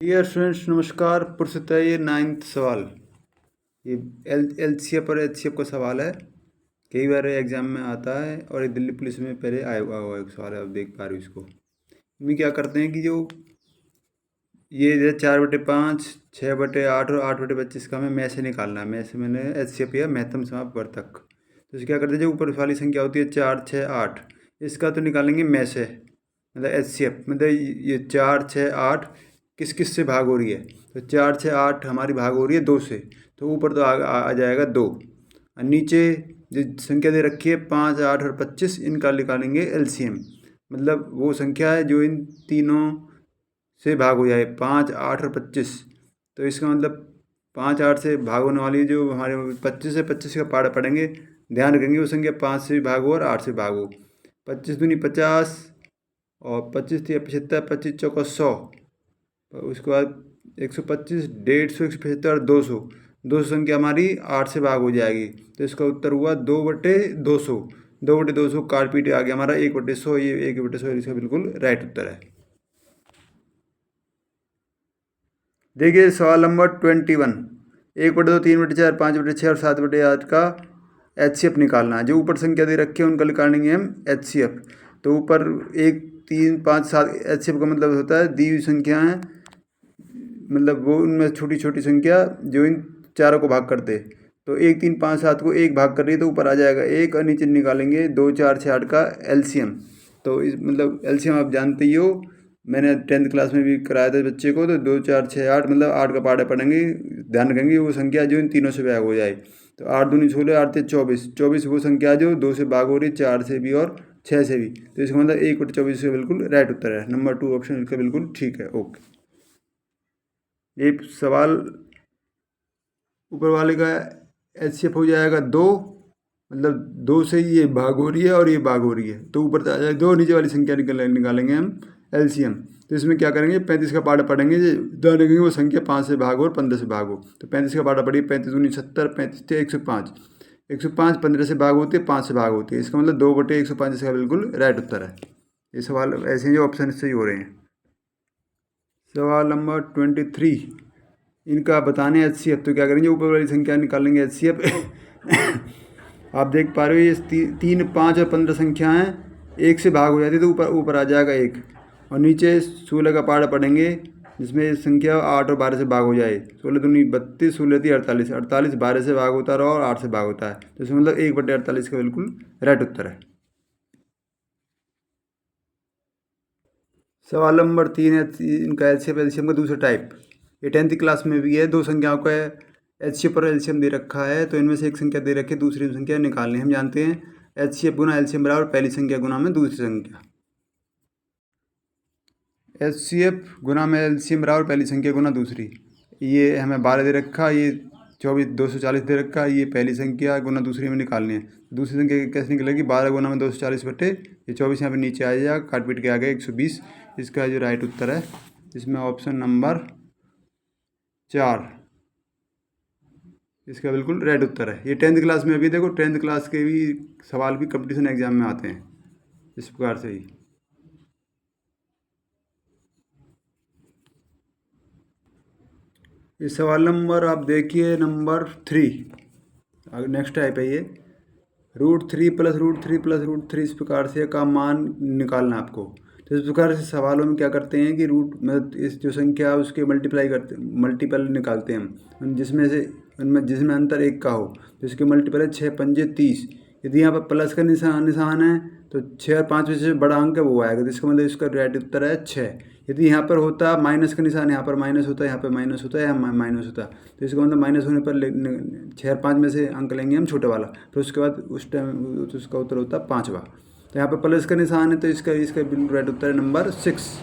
Dear students नमस्कार। पुरस्कार ये 9th सवाल, ये LCF और HCF का सवाल है। कई बार एग्जाम में आता है और ये दिल्ली पुलिस में पहले आया हुआ एक सवाल है। आप देख पा रहे हो इसको। इसमें क्या करते हैं कि जो ये 4/5, 6/8 और 8/25 का हमें में से निकालना है। में से मैंने HCF या महत्तम समाप्त वर्तक। तो इसे क्या करते हैं, जो ऊपर वाली संख्या होती है 4, 6, 8, इसका तो निकालेंगे में से, मतलब HCF, मतलब ये 4, 6, 8 किस किस से भाग हो रही है। तो 4, 6, 8 हमारी भाग हो रही है 2 से, तो ऊपर तो आ जाएगा 2, और नीचे जो संख्या दे रखी है 5, 8 और 25, इनका निकालेंगे LCM, मतलब वो संख्या है जो इन तीनों से भाग हो जाए, 5, 8 और 25। तो इसका मतलब 5, 8 से भाग होने वाली जो हमारे 25 है, 25 का पाड़ा पढ़ेंगे, ध्यान रखेंगे वो संख्या 5 से भी भाग हो और 8 से भाग हो। 25 दूनी 50 और 25 3 75, 25 चौका 100, उसके बाद 125, 150, 175 और 200। 200 संख्या हमारी 8 से भाग हो जाएगी, तो इसका उत्तर हुआ 2/200। 2/200 काट पीट आ गया हमारा 1/100। ये 1/100 इसका बिल्कुल राइट उत्तर है। देखिए सवाल नंबर 21, 1/2, 3/4, 5/6 और 7/8 का HCF निकालना है। जो ऊपर संख्या दे रखी है उनका निकालेंगे हम HCF। तो ऊपर 1, 3, 5, 7 HCF का मतलब होता है दी हुई संख्याएँ, मतलब वो उनमें छोटी छोटी संख्या जो इन चारों को भाग करते। तो 1, 3, 5, 7 को 1 भाग कर रही है, तो ऊपर आ जाएगा 1 और नीचे निकालेंगे 2, 4, 6, 8 का LCM। तो इस मतलब LCM आप जानते ही हो, मैंने 10th क्लास में भी कराया था बच्चे को। तो 2, 4, 6, 8 मतलब 8 का पाड़ा पढ़ेंगे, ध्यान रखेंगे वो संख्या जो इन तीनों से भाग हो जाए। तो 8 दूनी 16, 8 से 24, 24 वो संख्या जो 2 से भाग हो रही है, 4 से भी और 6 से भी। तो इसका मतलब 1/24 से बिल्कुल राइट उत्तर है। नंबर 2 ऑप्शन इसका बिल्कुल ठीक है। ओके, ये सवाल ऊपर वाले का HCF हो जाएगा 2, मतलब 2 से ये भाग हो रही है और ये भाग हो रही है, तो ऊपर आ जाएगा 2, नीचे वाली संख्या निकालेंगे हम LCM। तो इसमें क्या करेंगे, 35 का पाड़ा पढ़ेंगे, ध्यान रखेंगे वो संख्या 5 से भाग हो और 15 से भाग हो। तो 35 का पाड़ा पढ़िए, 35 दूनी 70, 35 × 105, 105 15 से भाग होती है, 5 से भाग होती है। इसका मतलब 2/105 इसका बिल्कुल राइट उत्तर है। ये सवाल ऐसे ही ऑप्शन से ही हो रहे हैं। सवाल नंबर 23, इनका बताने HCF। तो क्या करेंगे, ऊपर वाली संख्या निकालेंगे HCF। आप देख पा रहे हो ये 3, 5 और 15 संख्याएँ 1 से भाग हो जाती है, तो ऊपर आ जाएगा 1, और नीचे 16 का पाड़ा पढ़ेंगे जिसमें संख्या 8 और 12 से भाग हो जाए। 16 दूनी 32, 16 थी 48, 48 12 से भाग होता रहा और 8 से भाग होता है। तो इसमें मतलब 1/48 का बिल्कुल राइट उत्तर है। सवाल नंबर 3 है इनका HCF LCM का दूसरा टाइप। ये 10th क्लास में भी है। दो संख्याओं का HCF और LCM दे रखा है, तो इनमें से एक संख्या दे रखी है, दूसरी संख्या निकालनी। हम जानते हैं HCF गुना LCM बराबर पहली संख्या गुना में दूसरी संख्या। HCF गुना में LCM बराबर पहली संख्या गुना दूसरी। ये हमें 12 दे रखा, ये 24 240 दे रखा, ये पहली संख्या गुना दूसरी में निकालनी है। दूसरी संख्या कैसे निकलेगी, 12 गुना में 240 बटे ये 24 यहाँ पे नीचे आ जाएगा, काट पीट के आ गया 120। इसका जो राइट उत्तर है इसमें ऑप्शन नंबर 4 इसका बिल्कुल राइट उत्तर है। ये 10th क्लास में भी देखो, 10th क्लास के भी सवाल भी कंपटीशन एग्जाम में आते हैं इस प्रकार से ही। ये सवाल नंबर आप देखिए नंबर 3, नेक्स्ट टाइप है ये। √3 + √3 + √3 इस प्रकार से का मान निकालना आपको। तो इस प्रकार से सवालों में क्या करते हैं कि रूट मतलब इस जो संख्या है उसके मल्टीपल निकालते हैं हम, जिसमें अंतर 1 का हो। तो इसके मल्टीपल है 6 × 5 = 30। यदि यहाँ पर प्लस का निशान है तो 6 और 5 में से बड़ा अंक है वो आएगा, तो इसका मतलब इसका राइट उत्तर है 6। यदि यहाँ पर होता माइनस का निशान, यहाँ पर माइनस होता है, यहाँ पर माइनस होता है, यहाँ माइनस होता है, तो इसका मतलब माइनस होने पर 6 और 5 में से अंक लेंगे हम छोटे वाला, फिर उसके बाद उस टाइम उसका उत्तर होता है 5वां। तो यहाँ पर प्लस का निशान है, तो इसका बिल्कुल राइट उत्तर है नंबर 6।